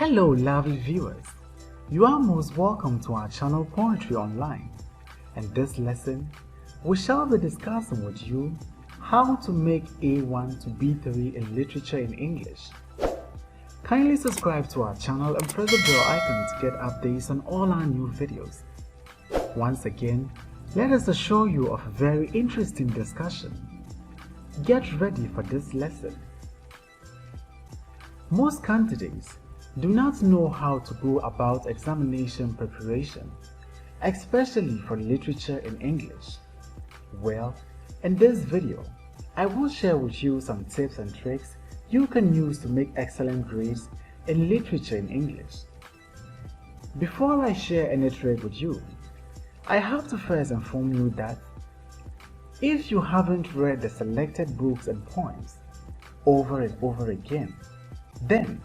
Hello lovely viewers, you are most welcome to our channel Poetry Online. In this lesson, we shall be discussing with you how to make A1 to B3 in literature in English. Kindly subscribe to our channel and press the bell icon to get updates on all our new videos. Once again, let us assure you of a very interesting discussion. Get ready for this lesson. Most candidates do not know how to go about examination preparation, especially for literature in English. Well, in this video, I will share with you some tips and tricks you can use to make excellent grades in literature in English. Before I share any trick with you, I have to first inform you that if you haven't read the selected books and poems over and over again, then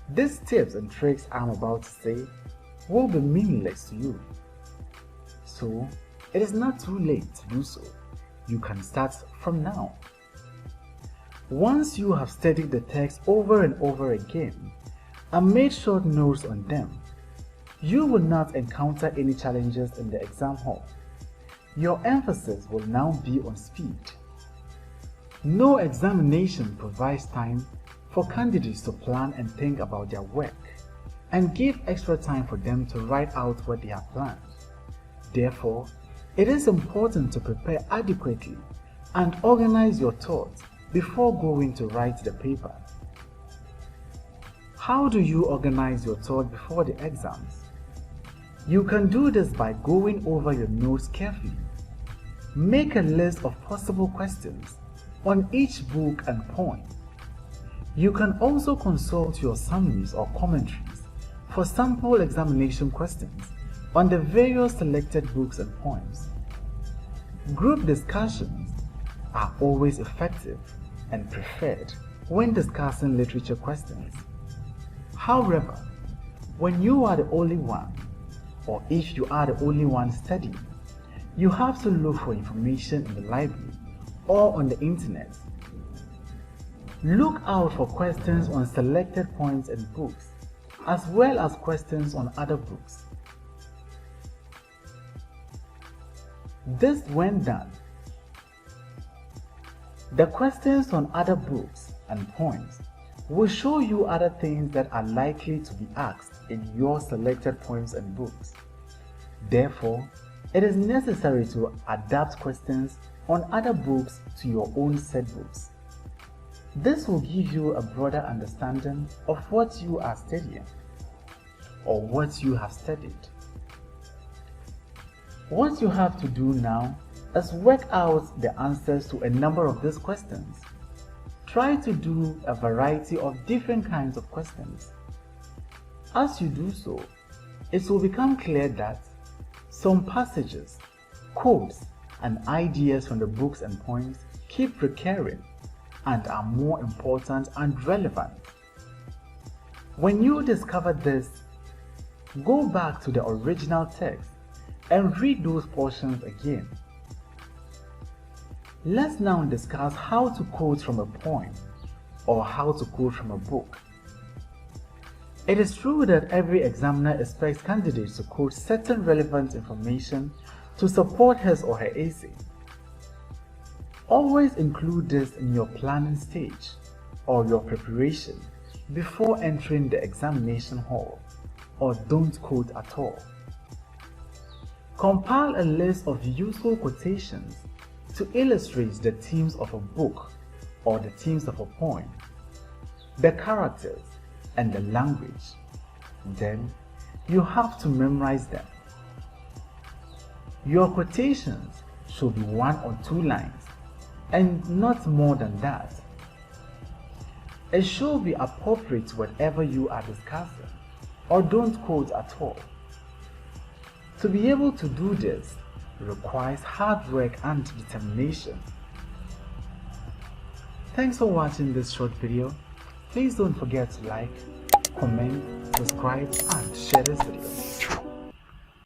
these tips and tricks I'm about to say will be meaningless to you. So, it is not too late to do so. You can start from now. Once you have studied the text over and over again and made short notes on them, you will not encounter any challenges in the exam hall. Your emphasis will now be on speed. No examination provides time for candidates to plan and think about their work and give extra time for them to write out what they have planned. Therefore, it is important to prepare adequately and organize your thoughts before going to write the paper. How do you organize your thoughts before the exams? You can do this by going over your notes carefully. Make a list of possible questions on each book and poem. You can also consult your summaries or commentaries for sample examination questions on the various selected books and poems. Group discussions are always effective and preferred when discussing literature questions. However, when you are the only one, or if you are the only one studying, you have to look for information in the library or on the internet. Look out for questions on selected poems and books, as well as questions on other books. This when done, the questions on other books and poems will show you other things that are likely to be asked in your selected poems and books. Therefore, it is necessary to adapt questions on other books to your own set books. This will give you a broader understanding of what you are studying or what you have studied. What you have to do now is work out the answers to a number of these questions. Try to do a variety of different kinds of questions. As you do so, it will become clear that some passages, quotes, and ideas from the books and poems keep recurring and are more important and relevant. When you discover this, go back to the original text and read those portions again. Let's now discuss how to quote from a poem or how to quote from a book. It is true that every examiner expects candidates to quote certain relevant information to support his or her essay. Always include this in your planning stage or your preparation before entering the examination hall, or don't quote at all. Compile a list of useful quotations to illustrate the themes of a book or the themes of a poem, the characters, and the language. Then, you have to memorize them. Your quotations should be 1 or 2 lines, and not more than that. It should be appropriate to whatever you are discussing, or don't quote at all. To be able to do this requires hard work and determination. Thanks for watching this short video. Please don't forget to like, comment, subscribe, and share this video.